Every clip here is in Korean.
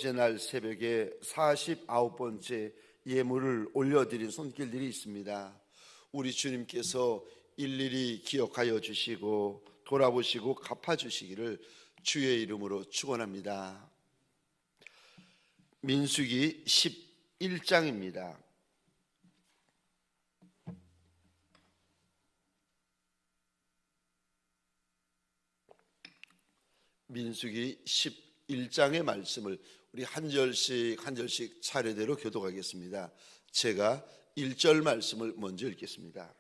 날 새벽에 49번째 예물을 올려드린 손길들이 있습니다. 우리 주님께서 일일이 기억하여 주시고 돌아보시고 갚아주시기를 주의 이름으로 축원합니다. 민수기 11장입니다. 민수기 11장의 말씀을 우리 한 절씩 차례대로 교독하겠습니다. 제가 1절 말씀을 먼저 읽겠습니다.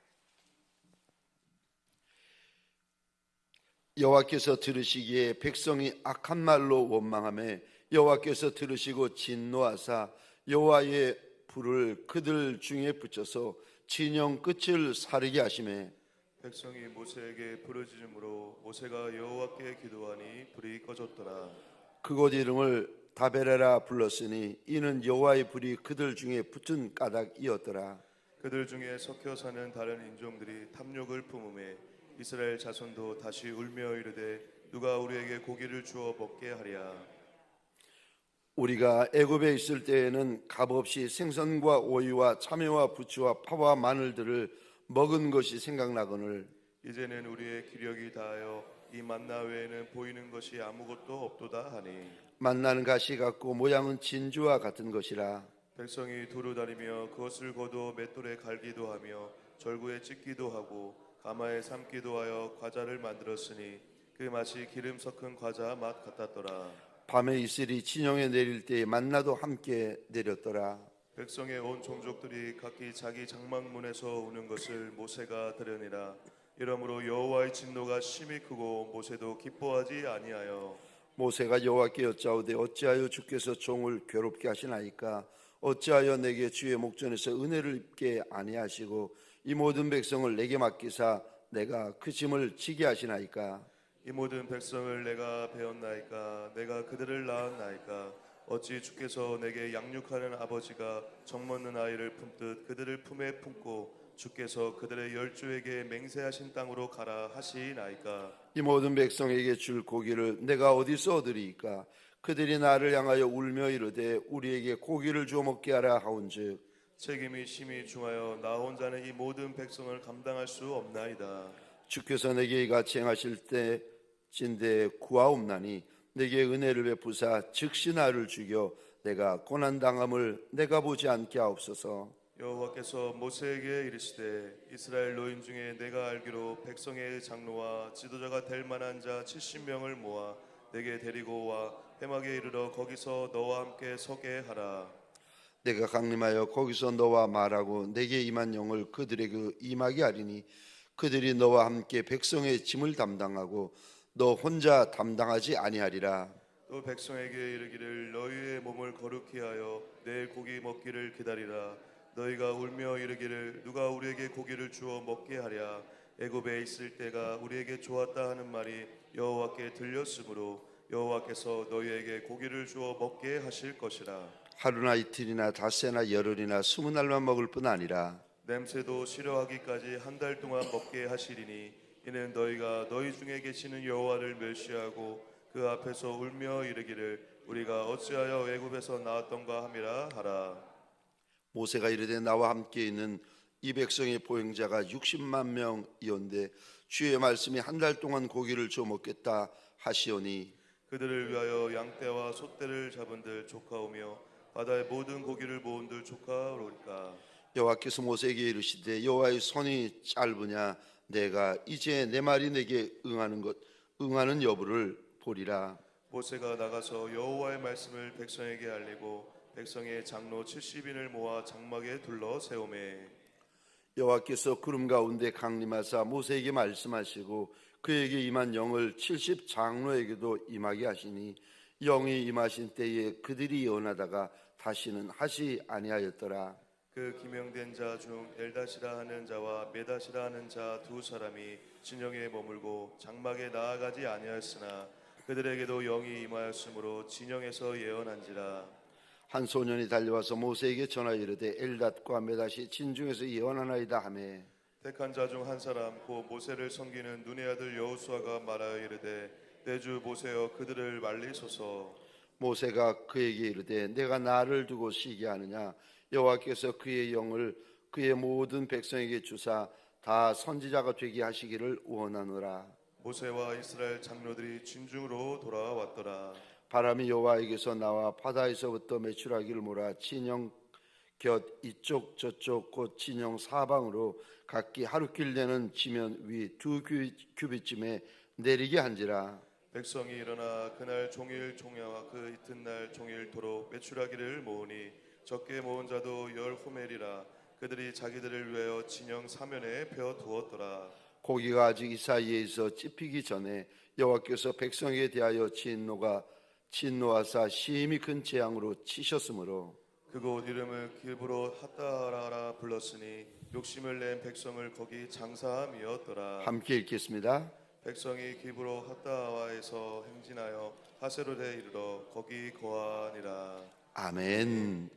여호와께서 들으시기에 백성이 악한 말로 원망하며 여호와께서 들으시고 진노하사 여호와의 불을 그들 중에 붙여서 진영 끝을 사르게 하시매 백성이 모세에게 부르짖음으로 모세가 여호와께 기도하니 불이 꺼졌더라. 그곳 이름을 다베레라 불렀으니 이는 여호와의 불이 그들 중에 붙은 까닭이었더라. 그들 중에 섞여 사는 다른 인종들이 탐욕을 품음에 이스라엘 자손도 다시 울며 이르되 누가 우리에게 고기를 주어 먹게 하랴. 우리가 애굽에 있을 때에는 값없이 생선과 오이와 참외와 부추와 파와 마늘들을 먹은 것이 생각나거늘 이제는 우리의 기력이 다하여 이 만나 외에는 보이는 것이 아무것도 없도다 하니 만나는 가시 같고 모양은 진주와 같은 것이라. 백성이 두루 다니며 그것을 거두어 맷돌에 갈기도 하며 절구에 찢기도 하고 가마에 삶기도 하여 과자를 만들었으니 그 맛이 기름 섞은 과자 맛 같았더라. 밤에 이슬이 진영에 내릴 때에 만나도 함께 내렸더라. 백성의 온 종족들이 각기 자기 장막문에서 우는 것을 모세가 들으니라. 이러므로 여호와의 진노가 심히 크고 모세도 기뻐하지 아니하여 모세가 여호와께 여짜오되 어찌하여 주께서 종을 괴롭게 하시나이까? 어찌하여 내게 주의 목전에서 은혜를 입게 아니하시고 이 모든 백성을 내게 맡기사 내가 그 짐을 지게 하시나이까? 이 모든 백성을 내가 배웠나이까? 내가 그들을 낳았나이까? 어찌 주께서 내게 양육하는 아버지가 정먹는 아이를 품듯 그들을 품에 품고 주께서 그들의 열조에게 맹세하신 땅으로 가라 하시나이까? 이 모든 백성에게 줄 고기를 내가 어디서 얻으리이까? 그들이 나를 향하여 울며 이르되 우리에게 고기를 주어 먹게 하라 하온즉 책임이 심히 중하여 나 혼자는 이 모든 백성을 감당할 수 없나이다. 주께서 내게 이같이 행하실 때진대 구하옵나니 내게 은혜를 베푸사 즉시 나를 죽여 내가 고난당함을 내가 보지 않게 하옵소서. 여호와께서 모세에게 이르시되 이스라엘 노인 중에 내가 알기로 백성의 장로와 지도자가 될 만한 자 70명을 모아 내게 데리고 와 회막에 이르러 거기서 너와 함께 서게 하라. 내가 강림하여 거기서 너와 말하고 내게 임한 영을 그들에게 임하게 하리니 그들이 너와 함께 백성의 짐을 담당하고 너 혼자 담당하지 아니하리라. 또 백성에게 이르기를 너희의 몸을 거룩히 하여 내일 고기 먹기를 기다리라. 너희가 울며 이르기를 누가 우리에게 고기를 주어 먹게 하랴. 애굽에 있을 때가 우리에게 좋았다 하는 말이 여호와께 들렸으므로 여호와께서 너희에게 고기를 주어 먹게 하실 것이라. 하루나 이틀이나 닷새나 열흘이나 20날만 먹을 뿐 아니라 냄새도 싫어하기까지 한 달 동안 먹게 하시리니 이는 너희가 너희 중에 계시는 여호와를 멸시하고 그 앞에서 울며 이르기를 우리가 어찌하여 애굽에서 나왔던가 함이라 하라. 모세가 이르되 나와 함께 있는 이 백성의 보행자가 60만 명이온데 주의 말씀이 한 달 동안 고기를 줘 먹겠다 하시오니 그들을 위하여 양떼와 소떼를 잡은들 조카오며 바다의 모든 고기를 모은들 조카오리까. 여호와께서 모세에게 이르시되 여호와의 손이 짧으냐 내가 이제 내 말이 내게 응하는 여부를 보리라. 모세가 나가서 여호와의 말씀을 백성에게 알리고 백성의 장로 70인을 모아 장막에 둘러 세우매 여호와께서 구름 가운데 강림하사 모세에게 말씀하시고 그에게 임한 영을 70 장로에게도 임하게 하시니 영이 임하신 때에 그들이 예언하다가 다시는 하지 아니하였더라. 그 기명된 자 중 엘다시라 하는 자와 메다시라 하는 자 두 사람이 진영에 머물고 장막에 나아가지 아니하였으나 그들에게도 영이 임하였으므로 진영에서 예언한지라. 한 소년이 달려와서 모세에게 전하여 이르되 엘닷과 메닷이 진중에서 예언하나이다 하매 택한 자 중 한 사람 곧 모세를 섬기는 눈의 아들 여호수아가 말하여 이르되 내 주 모세여 그들을 말리소서. 모세가 그에게 이르되 내가 나를 두고 쉬게 하느냐 여호와께서 그의 영을 그의 모든 백성에게 주사 다 선지자가 되게 하시기를 원하노라. 모세와 이스라엘 장로들이 진중으로 돌아왔더라. 바람이 여호와에게서 나와 바다에서부터 메추라기를 몰아 진영 곁 이쪽 저쪽 곧 진영 사방으로 각기 하루길 되는 지면 위 2규빗쯤에 내리게 한지라. 백성이 일어나 그날 종일 종야와 그 이튿날 종일토록 메추라기를 모으니 적게 모은 자도 10호멜이라. 그들이 자기들을 위하여 진영 사면에 베어 두었더라. 고기가 아직 이 사이에서 찝히기 전에 여호와께서 백성에게 대하여 진노하사 심히 큰 재앙으로 치셨으므로 그곳 이름을 길브로 핫다라라 불렀으니 욕심을 낸 백성을 거기 장사함이었더라. 함께 읽겠습니다. 백성이 길브로 핫다와에서 행진하여 하세롯에 이르러 거기 거하니라. 아멘.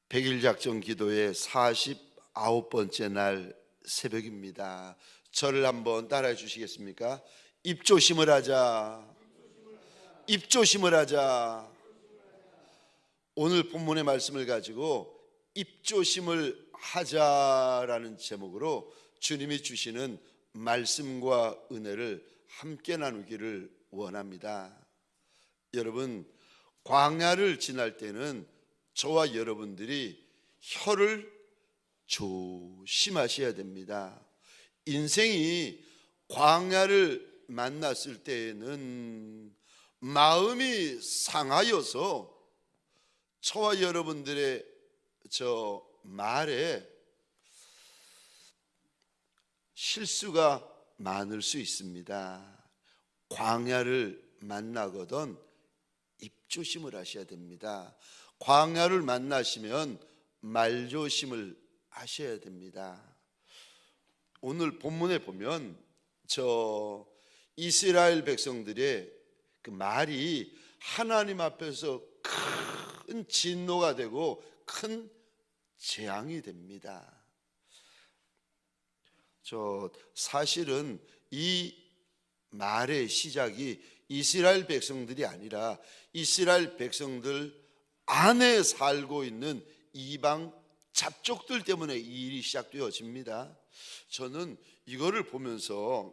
100일 작전 기도의 49번째 날 새벽입니다. 저를 한번 따라해 주시겠습니까? 입조심을 하자. 입조심을 하자. 오늘 본문의 말씀을 가지고 입조심을 하자라는 제목으로 주님이 주시는 말씀과 은혜를 함께 나누기를 원합니다. 여러분, 광야를 지날 때는 저와 여러분들이 혀를 조심하셔야 됩니다. 인생이 광야를 만났을 때에는 마음이 상하여서 저와 여러분들의 저 말에 실수가 많을 수 있습니다. 광야를 만나거든 입조심을 하셔야 됩니다. 광야를 만나시면 말조심을 하셔야 됩니다. 오늘 본문에 보면 저 이스라엘 백성들의 그 말이 하나님 앞에서 큰 진노가 되고 큰 재앙이 됩니다. 저 사실은 이 말의 시작이 이스라엘 백성들이 아니라 이스라엘 백성들 안에 살고 있는 이방 잡족들 때문에 이 일이 시작되어집니다. 저는 이거를 보면서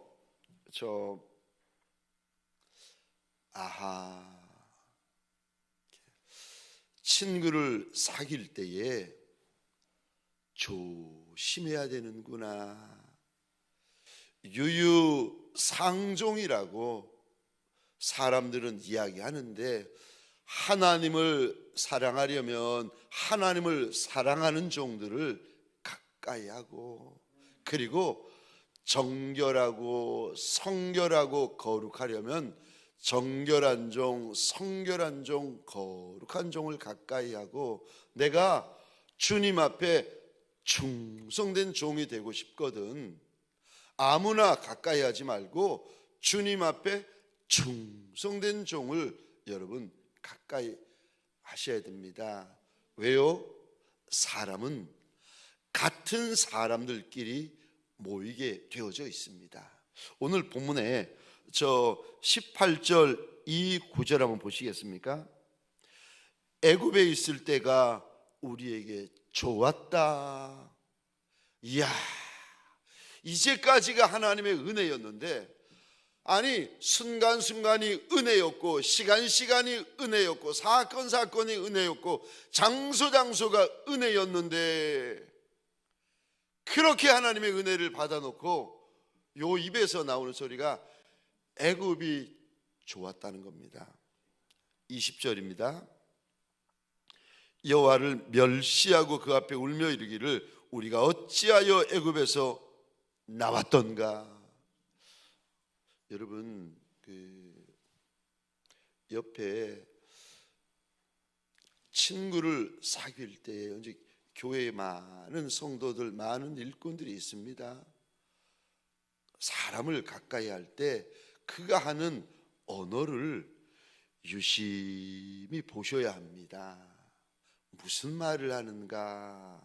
친구를 사귈 때에 조심해야 되는구나. 유유상종이라고 사람들은 이야기하는데 하나님을 사랑하려면 하나님을 사랑하는 종들을 가까이 하고 그리고 정결하고 성결하고 거룩하려면 정결한 종, 성결한 종, 거룩한 종을 가까이 하고 내가 주님 앞에 충성된 종이 되고 싶거든. 아무나 가까이 하지 말고 주님 앞에 충성된 종을 여러분 가까이 하셔야 됩니다. 왜요? 사람은 같은 사람들끼리 모이게 되어져 있습니다. 오늘 본문에 저 18절 이 구절 한번 보시겠습니까? 애굽에 있을 때가 우리에게 좋았다. 이야, 이제까지가 하나님의 은혜였는데 아니 순간순간이 은혜였고 시간이 은혜였고 사건이 은혜였고 장소가 은혜였는데 그렇게 하나님의 은혜를 받아놓고 요 입에서 나오는 소리가 애굽이 좋았다는 겁니다. 20절입니다. 여호와를 멸시하고 그 앞에 울며 이르기를 우리가 어찌하여 애굽에서 나왔던가. 여러분 그 옆에 친구를 사귈 때 이제 교회에 많은 성도들 많은 일꾼들이 있습니다. 사람을 가까이 할 때 그가 하는 언어를 유심히 보셔야 합니다. 무슨 말을 하는가,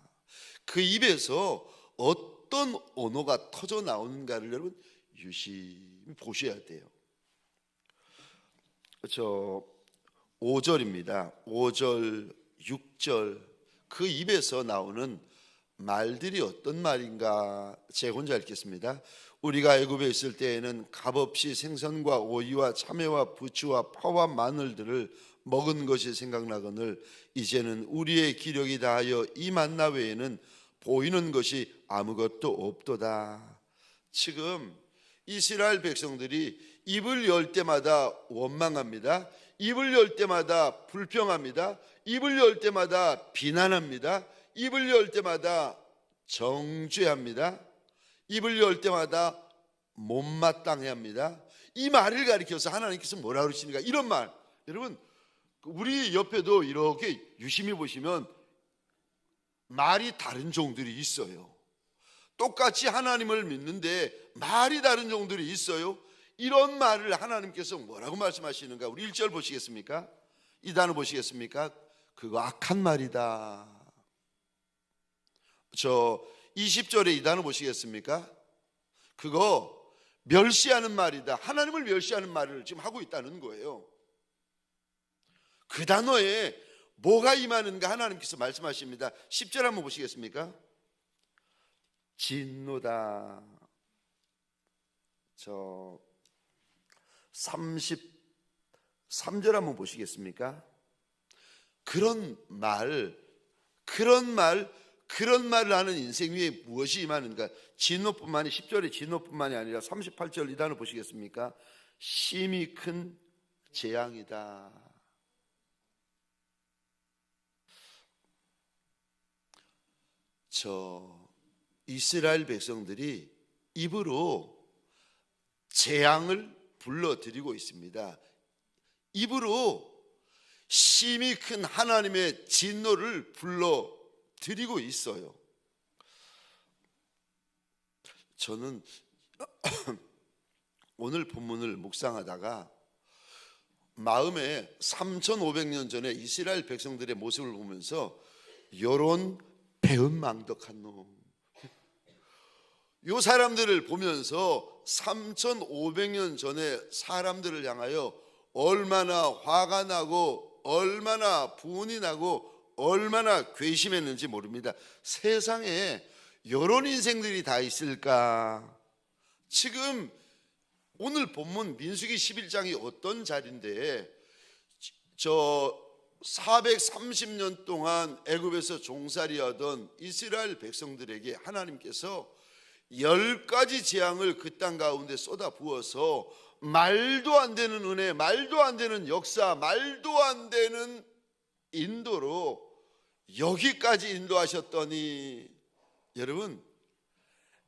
그 입에서 어떤 언어가 터져 나오는가를 여러분 유심히 보셔야 돼요. 저 5절입니다. 5절, 6절 그 입에서 나오는 말들이 어떤 말인가 제가 혼자 읽겠습니다. 우리가 애굽에 있을 때에는 값없이 생선과 오이와 참외와 부추와 파와 마늘들을 먹은 것이 생각나거늘 이제는 우리의 기력이 다하여 이 만나 외에는 보이는 것이 아무것도 없도다. 지금 이스라엘 백성들이 입을 열 때마다 원망합니다. 입을 열 때마다 불평합니다. 입을 열 때마다 비난합니다. 입을 열 때마다 정죄합니다. 입을 열 때마다 못마땅해합니다. 이 말을 가리켜서 하나님께서 뭐라 그러십니까? 이런 말. 여러분, 우리 옆에도 이렇게 유심히 보시면 말이 다른 종들이 있어요. 똑같이 하나님을 믿는데 말이 다른 종들이 있어요. 이런 말을 하나님께서 뭐라고 말씀하시는가? 우리 1절 보시겠습니까? 이 단어 보시겠습니까? 그거 악한 말이다. 저 20절에 이 단어 보시겠습니까? 그거 멸시하는 말이다. 하나님을 멸시하는 말을 지금 하고 있다는 거예요. 그 단어에 뭐가 임하는가 하나님께서 말씀하십니다. 10절 한번 보시겠습니까? 진노다. 저 33절 한번 보시겠습니까? 그런 말을 하는 인생 위에 무엇이 임하는가? 진노뿐만이 10절에 진노뿐만이 아니라 38절 이 단어 보시겠습니까? 심히 큰 재앙이다. 저 이스라엘 백성들이 입으로 재앙을 불러드리고 있습니다. 입으로 심히 큰 하나님의 진노를 불러드리고 있어요. 저는 오늘 본문을 묵상하다가 마음에 3500년 전에 이스라엘 백성들의 모습을 보면서 요런 배은망덕한 놈, 요 사람들을 보면서 3500년 전에 사람들을 향하여 얼마나 화가 나고 얼마나 분이 나고 얼마나 괘씸했는지 모릅니다. 세상에 이런 인생들이 다 있을까? 지금 오늘 본문 민수기 11장이 어떤 자리인데 저 430년 동안 애굽에서 종살이하던 이스라엘 백성들에게 하나님께서 10가지 재앙을 그 땅 가운데 쏟아 부어서 말도 안 되는 은혜, 말도 안 되는 역사, 말도 안 되는 인도로 여기까지 인도하셨더니, 여러분,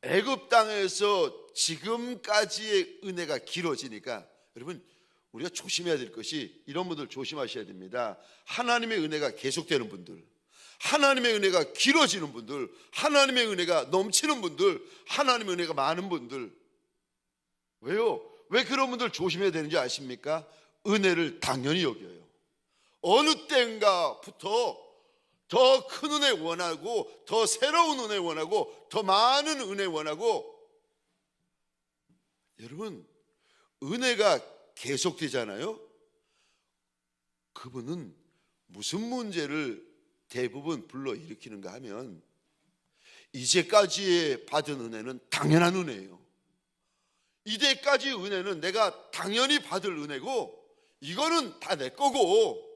애굽 땅에서 지금까지의 은혜가 길어지니까 여러분 우리가 조심해야 될 것이, 이런 분들 조심하셔야 됩니다. 하나님의 은혜가 계속되는 분들, 하나님의 은혜가 길어지는 분들, 하나님의 은혜가 넘치는 분들, 하나님의 은혜가 많은 분들, 왜요? 왜 그런 분들 조심해야 되는지 아십니까? 은혜를 당연히 여겨요. 어느 때인가부터 더 큰 은혜 원하고, 더 새로운 은혜 원하고, 더 많은 은혜 원하고. 여러분, 은혜가 계속되잖아요. 그분은 무슨 문제를 대부분 불러일으키는가 하면, 이제까지 받은 은혜는 당연한 은혜예요. 이때까지의 은혜는 내가 당연히 받을 은혜고, 이거는 다 내 거고,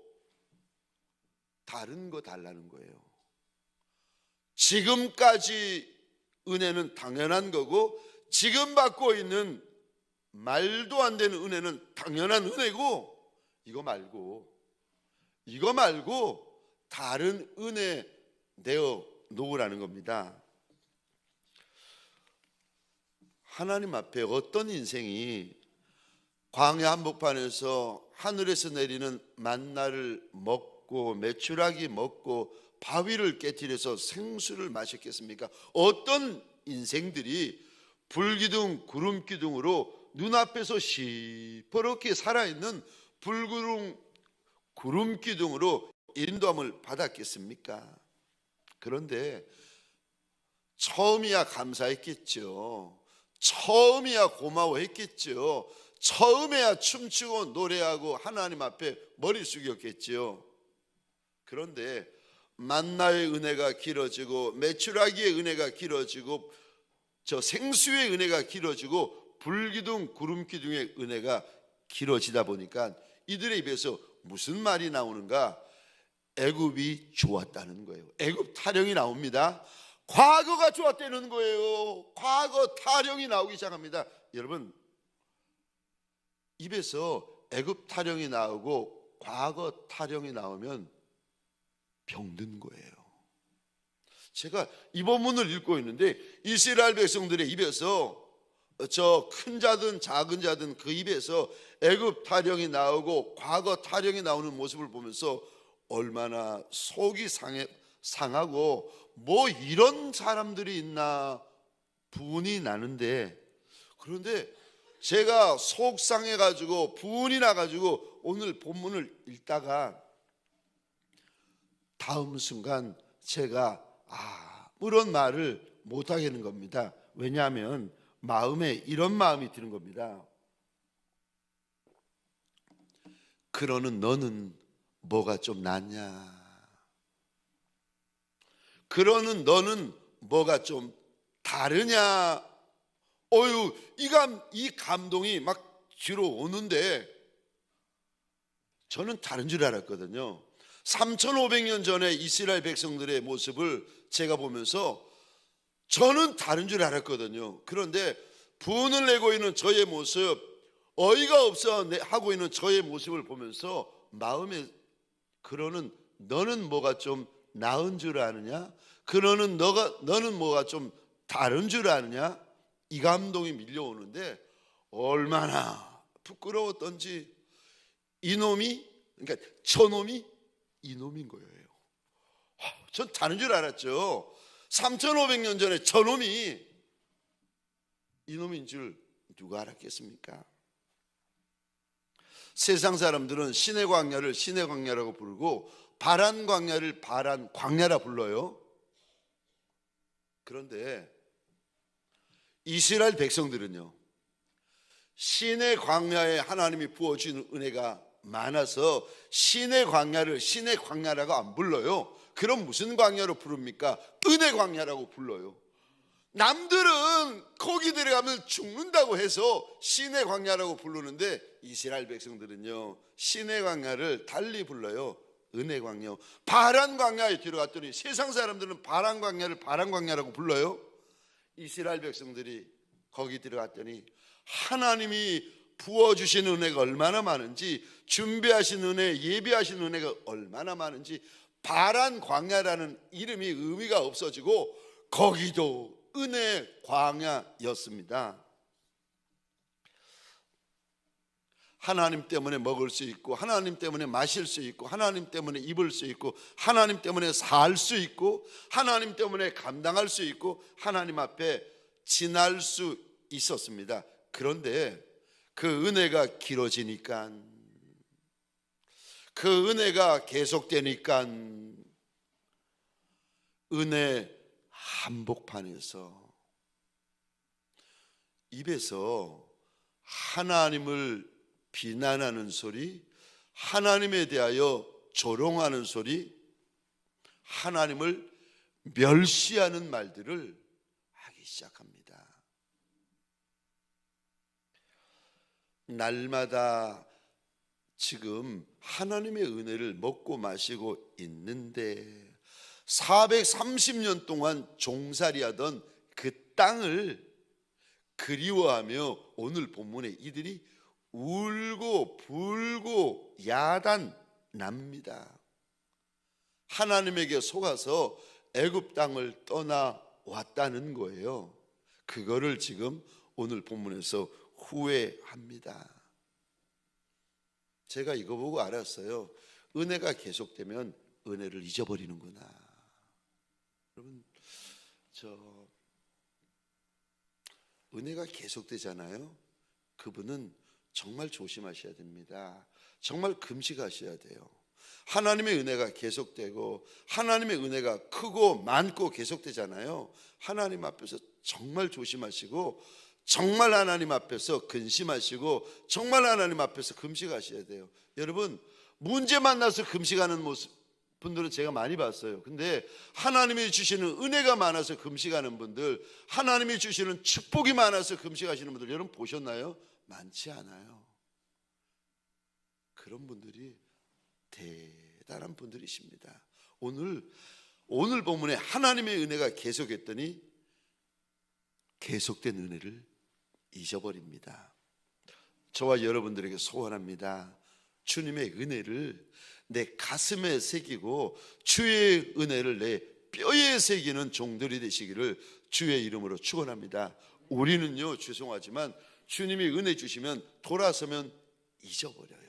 다른 거 달라는 거예요. 지금까지 은혜는 당연한 거고, 지금 받고 있는 말도 안 되는 은혜는 당연한 은혜고, 이거 말고 다른 은혜 내어 놓으라는 겁니다. 하나님 앞에 어떤 인생이 광야 한복판에서 하늘에서 내리는 만나를 먹고 메추라기 먹고 바위를 깨뜨려서 생수를 마셨겠습니까? 어떤 인생들이 불기둥 구름기둥으로 눈앞에서 시퍼렇게 살아있는 불구름 구름기둥으로 인도함을 받았겠습니까? 그런데 처음이야 감사했겠죠. 처음이야 고마워했겠죠. 처음에야 춤추고 노래하고 하나님 앞에 머리 숙였겠지요. 그런데 만나의 은혜가 길어지고 메추라기의 은혜가 길어지고 저 생수의 은혜가 길어지고 불기둥 구름기둥의 은혜가 길어지다 보니까 이들의 입에서 무슨 말이 나오는가? 애굽이 좋았다는 거예요. 애굽 타령이 나옵니다. 과거가 좋았다는 거예요. 과거 타령이 나오기 시작합니다. 여러분, 입에서 애굽 타령이 나오고 과거 타령이 나오면 병든 거예요. 제가 이 본문을 읽고 있는데 이스라엘 백성들의 입에서 저 큰 자든 작은 자든 그 입에서 애굽 타령이 나오고 과거 타령이 나오는 모습을 보면서 얼마나 속이 상하고 뭐 이런 사람들이 있나 분이 나는데, 그런데 제가 속상해가지고 분이 나가지고 오늘 본문을 읽다가 다음 순간 제가 아무런 말을 못하겠는 겁니다. 왜냐하면 마음에 이런 마음이 드는 겁니다. 그러는 너는 뭐가 좀 낫냐? 그러는 너는 뭐가 좀 다르냐? 어유, 이 감동이 막 뒤로 오는데 저는 다른 줄 알았거든요. 3,500년 전에 이스라엘 백성들의 모습을 제가 보면서 저는 다른 줄 알았거든요. 그런데 분을 내고 있는 저의 모습, 어이가 없어 하고 있는 저의 모습을 보면서 마음에 그러는 너는 뭐가 좀 나은 줄 아느냐? 그러는 너는 뭐가 좀 다른 줄 아느냐? 이 감동이 밀려오는데 얼마나 부끄러웠던지 이놈이, 그러니까 저놈이 이놈인 거예요. 전 다른 줄 알았죠. 3,500년 전에 저놈이 이놈인 줄 누가 알았겠습니까? 세상 사람들은 신의 광야를 신의 광야라고 부르고 바란 광야를 바란 광야라 불러요. 그런데 이스라엘 백성들은요, 신의 광야에 하나님이 부어주는 은혜가 많아서 신의 광야를 신의 광야라고 안 불러요. 그럼 무슨 광야로 부릅니까? 은혜 광야라고 불러요. 남들은 거기 들어가면 죽는다고 해서 신의 광야라고 부르는데 이스라엘 백성들은요, 신의 광야를 달리 불러요. 은혜 광야. 바란 광야에 들어갔더니 세상 사람들은 바란 광야를 바란 광야라고 불러요. 이스라엘 백성들이 거기 들어갔더니 하나님이 부어주신 은혜가 얼마나 많은지, 준비하신 은혜, 예비하신 은혜가 얼마나 많은지, 바란 광야라는 이름이 의미가 없어지고 거기도 은혜 광야였습니다. 하나님 때문에 먹을 수 있고, 하나님 때문에 마실 수 있고, 하나님 때문에 입을 수 있고, 하나님 때문에 살 수 있고, 하나님 때문에 감당할 수 있고, 하나님 앞에 지날 수 있었습니다. 그런데 그 은혜가 길어지니까, 그 은혜가 계속되니까 은혜 한복판에서 입에서 하나님을 비난하는 소리, 하나님에 대하여 조롱하는 소리, 하나님을 멸시하는 말들을 하기 시작합니다. 날마다 지금 하나님의 은혜를 먹고 마시고 있는데 430년 동안 종살이하던 그 땅을 그리워하며 오늘 본문에 이들이 울고 불고 야단납니다. 하나님에게 속아서 애굽 땅을 떠나왔다는 거예요. 그거를 지금 오늘 본문에서 후회합니다. 제가 이거 보고 알았어요. 은혜가 계속되면 은혜를 잊어버리는구나. 여러분, 은혜가 계속되잖아요. 그분은 정말 조심하셔야 됩니다. 정말 금식하셔야 돼요. 하나님의 은혜가 계속되고 하나님의 은혜가 크고 많고 계속되잖아요. 하나님 앞에서 정말 조심하시고 정말 하나님 앞에서 근심하시고 정말 하나님 앞에서 금식하셔야 돼요. 여러분, 문제 만나서 금식하는 모습 분들은 제가 많이 봤어요. 근데 하나님이 주시는 은혜가 많아서 금식하는 분들, 하나님이 주시는 축복이 많아서 금식하시는 분들 여러분 보셨나요? 많지 않아요. 그런 분들이 대단한 분들이십니다. 오늘 본문에 하나님의 은혜가 계속했더니 계속된 은혜를 잊어버립니다. 저와 여러분들에게 소원합니다. 주님의 은혜를 내 가슴에 새기고 주의 은혜를 내 뼈에 새기는 종들이 되시기를 주의 이름으로 축원합니다. 우리는요, 죄송하지만 주님이 은혜 주시면 돌아서면 잊어버려요.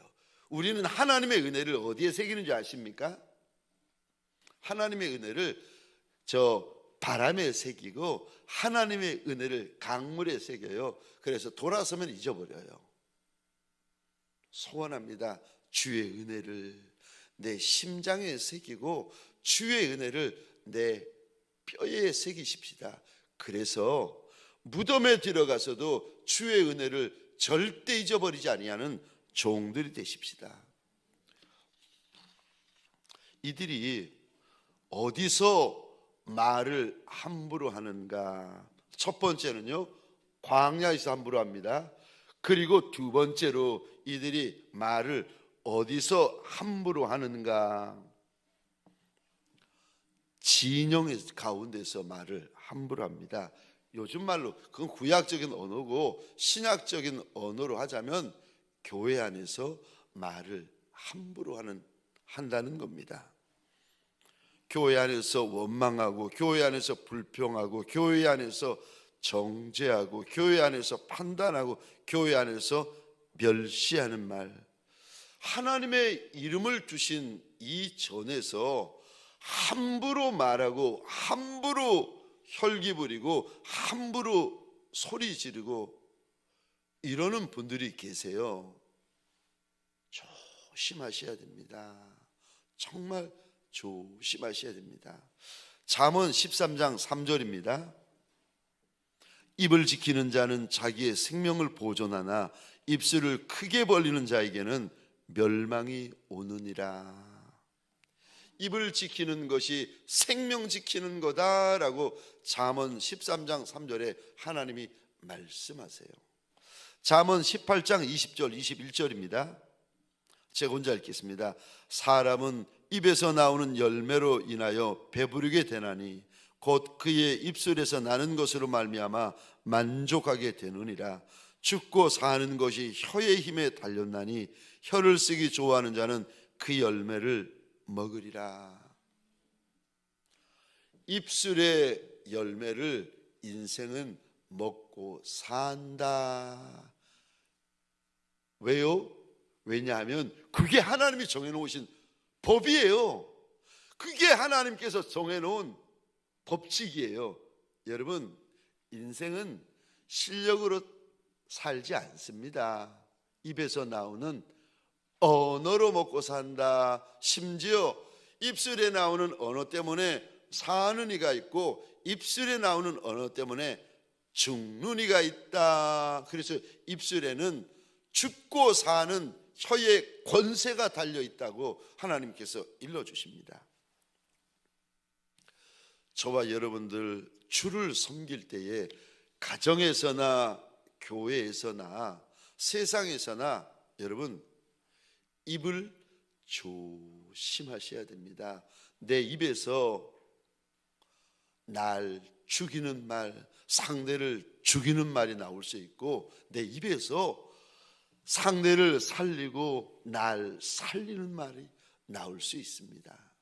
우리는 하나님의 은혜를 어디에 새기는지 아십니까? 하나님의 은혜를 저 바람에 새기고 하나님의 은혜를 강물에 새겨요. 그래서 돌아서면 잊어버려요. 소원합니다. 주의 은혜를 내 심장에 새기고 주의 은혜를 내 뼈에 새기십시다. 그래서 무덤에 들어가서도 주의 은혜를 절대 잊어버리지 아니하는 종들이 되십시다. 이들이 어디서 말을 함부로 하는가? 첫 번째는요, 광야에서 함부로 합니다. 그리고 두 번째로 이들이 말을 어디서 함부로 하는가? 진영 가운데서 말을 함부로 합니다. 요즘 말로 그건 구약적인 언어고 신약적인 언어로 하자면 교회 안에서 말을 함부로 한다는 겁니다. 교회 안에서 원망하고 교회 안에서 불평하고 교회 안에서 정죄하고 교회 안에서 판단하고 교회 안에서 멸시하는 말, 하나님의 이름을 두신 이 전에서 함부로 말하고 함부로 혈기 부리고 함부로 소리 지르고 이러는 분들이 계세요. 조심하셔야 됩니다. 정말 조심하셔야 됩니다. 잠언 13장 3절입니다. 입을 지키는 자는 자기의 생명을 보존하나 입술을 크게 벌리는 자에게는 멸망이 오느니라. 입을 지키는 것이 생명 지키는 거다라고 잠언 13장 3절에 하나님이 말씀하세요. 잠언 18장 20절 21절입니다. 제가 혼자 읽겠습니다. 사람은 입에서 나오는 열매로 인하여 배부르게 되나니 곧 그의 입술에서 나는 것으로 말미암아 만족하게 되느니라. 죽고 사는 것이 혀의 힘에 달렸나니 혀를 쓰기 좋아하는 자는 그 열매를 먹으리라. 입술의 열매를 인생은 먹고 산다. 왜요? 왜냐하면 그게 하나님이 정해놓으신 법이에요. 그게 하나님께서 정해놓은 법칙이에요. 여러분, 인생은 실력으로 살지 않습니다. 입에서 나오는 언어로 먹고 산다. 심지어 입술에 나오는 언어 때문에 사는 이가 있고 입술에 나오는 언어 때문에 죽는 이가 있다. 그래서 입술에는 죽고 사는 혀의 권세가 달려있다고 하나님께서 일러주십니다. 저와 여러분들 주를 섬길 때에 가정에서나 교회에서나 세상에서나 여러분 입을 조심하셔야 됩니다. 내 입에서 날 죽이는 말, 상대를 죽이는 말이 나올 수 있고 내 입에서 상대를 살리고 날 살리는 말이 나올 수 있습니다.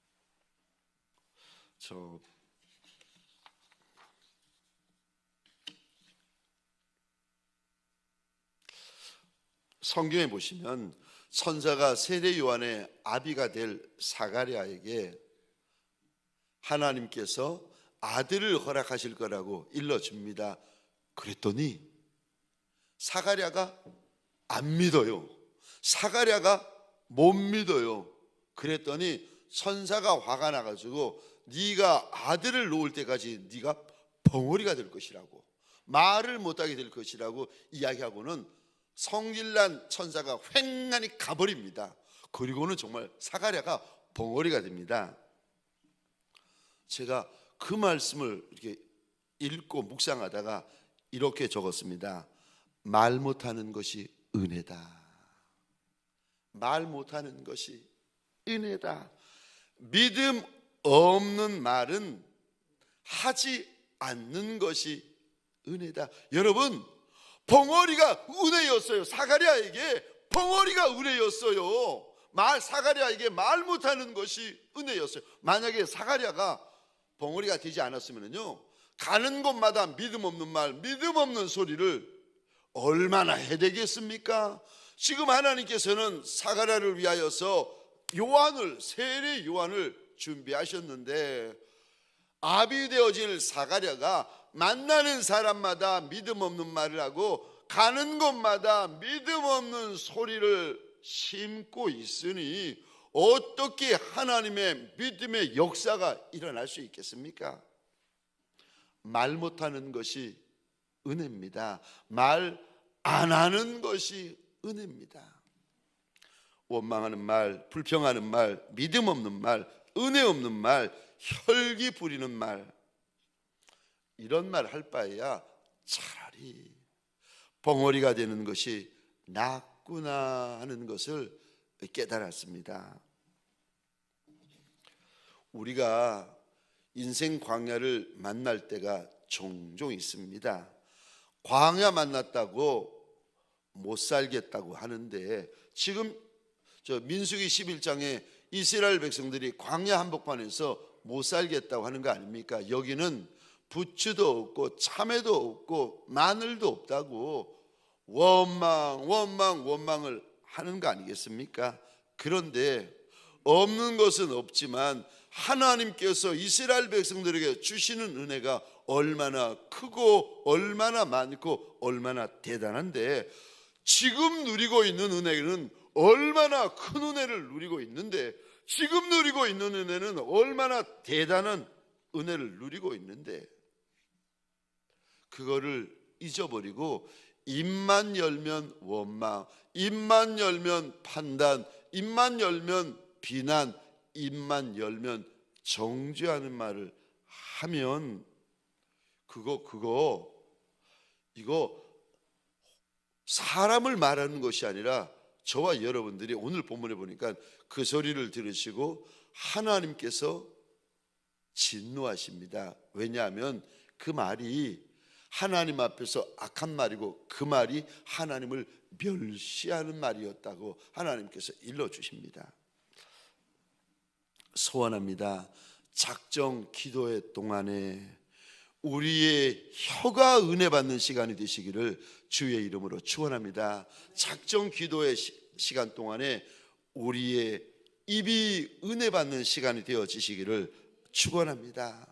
성경에 보시면 선사가 세례 요한의 아비가 될 사가랴에게 하나님께서 아들을 허락하실 거라고 일러줍니다. 그랬더니 사가랴가 안 믿어요. 사가랴가 못 믿어요. 그랬더니 선사가 화가 나가지고 네가 아들을 놓을 때까지 네가 벙어리가 될 것이라고 말을 못하게 될 것이라고 이야기하고는 성질난 천사가 횡하니 가버립니다. 그리고는 정말 사가랴가 벙어리가 됩니다. 제가 그 말씀을 이렇게 읽고 묵상하다가 이렇게 적었습니다. 말 못하는 것이 은혜다. 말 못하는 것이 은혜다. 믿음 없는 말은 하지 않는 것이 은혜다. 여러분, 벙어리가 은혜였어요. 사가랴에게 벙어리가 은혜였어요. 사가랴에게 말 못하는 것이 은혜였어요. 만약에 사가랴가 벙어리가 되지 않았으면요, 가는 곳마다 믿음 없는 말, 믿음 없는 소리를 얼마나 해야 되겠습니까? 지금 하나님께서는 사가랴를 위하여서 세례 요한을 준비하셨는데, 아비 되어질 사가랴가 만나는 사람마다 믿음 없는 말을 하고 가는 곳마다 믿음 없는 소리를 심고 있으니 어떻게 하나님의 믿음의 역사가 일어날 수 있겠습니까? 말 못하는 것이 은혜입니다. 말 안 하는 것이 은혜입니다. 원망하는 말, 불평하는 말, 믿음 없는 말, 은혜 없는 말, 혈기 부리는 말, 이런 말 할 바에야 차라리 벙어리가 되는 것이 낫구나 하는 것을 깨달았습니다. 우리가 인생 광야를 만날 때가 종종 있습니다. 광야 만났다고 못 살겠다고 하는데, 지금 민수기 11장에 이스라엘 백성들이 광야 한복판에서 못 살겠다고 하는 거 아닙니까? 여기는 부추도 없고 참외도 없고 마늘도 없다고 원망을 하는 거 아니겠습니까? 그런데 없는 것은 없지만 하나님께서 이스라엘 백성들에게 주시는 은혜가 얼마나 크고 얼마나 많고 얼마나 대단한데, 지금 누리고 있는 은혜는 얼마나 큰 은혜를 누리고 있는데, 지금 누리고 있는 은혜는 얼마나 대단한 은혜를 누리고 있는데, 그거를 잊어버리고 입만 열면 원망, 입만 열면 판단, 입만 열면 비난, 입만 열면 정죄하는 말을 하면 이거 사람을 말하는 것이 아니라 저와 여러분들이 오늘 본문에 보니까 그 소리를 들으시고 하나님께서 진노하십니다. 왜냐하면 그 말이 하나님 앞에서 악한 말이고 그 말이 하나님을 멸시하는 말이었다고 하나님께서 일러주십니다. 소원합니다. 작정 기도의 동안에 우리의 혀가 은혜 받는 시간이 되시기를 주의 이름으로 축원합니다. 작정 기도의 시간 동안에 우리의 입이 은혜 받는 시간이 되어지시기를 축원합니다.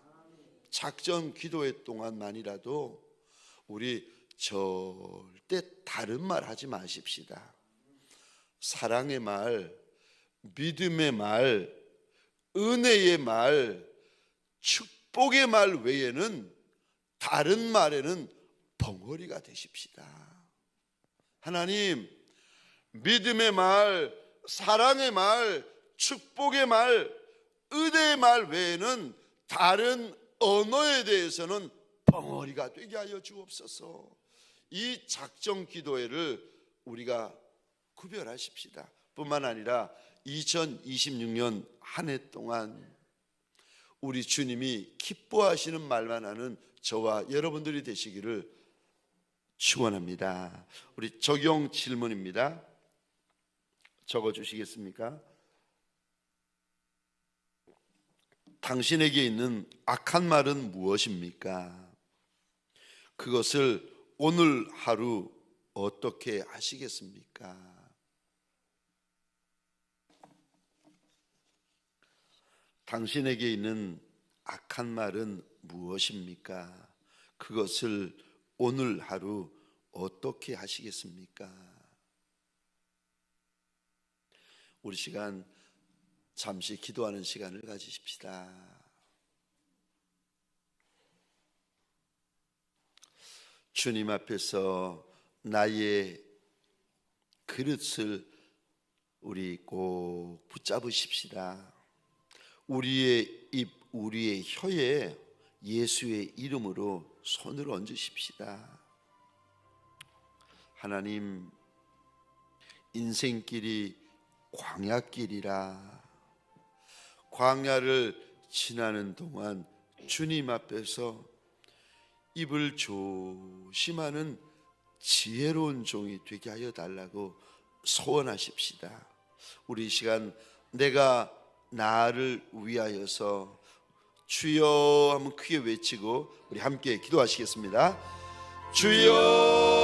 작정 기도의 동안만이라도 우리 절대 다른 말 하지 마십시다. 사랑의 말, 믿음의 말, 은혜의 말, 축복의 말 외에는 다른 말에는 벙어리가 되십시다. 하나님, 믿음의 말, 사랑의 말, 축복의 말, 은혜의 말 외에는 다른 언어에 대해서는 벙어리가 되게 하여 주옵소서. 이 작정 기도회를 우리가 구별하십시다. 뿐만 아니라 2026년 한 해 동안 우리 주님이 기뻐하시는 말만 하는 저와 여러분들이 되시기를 축원합니다. 우리 적용 질문입니다. 적어주시겠습니까? 당신에게 있는 악한 말은 무엇입니까? 그것을 오늘 하루 어떻게 하시겠습니까? 당신에게 있는 악한 말은 무엇입니까? 그것을 오늘 하루 어떻게 하시겠습니까? 우리 시간 잠시 기도하는 시간을 가지십시다. 주님 앞에서 나의 그릇을 우리 꼭 붙잡으십시다. 우리의 입, 우리의 혀에 예수의 이름으로 손을 얹으십시다. 하나님, 인생길이 광야길이라. 광야를 지나는 동안 주님 앞에서 입을 조심하는 지혜로운 종이 되게 하여 달라고 소원하십시다. 우리 이 시간 내가 나를 위하여서 주여 한번 크게 외치고 우리 함께 기도하시겠습니다. 주여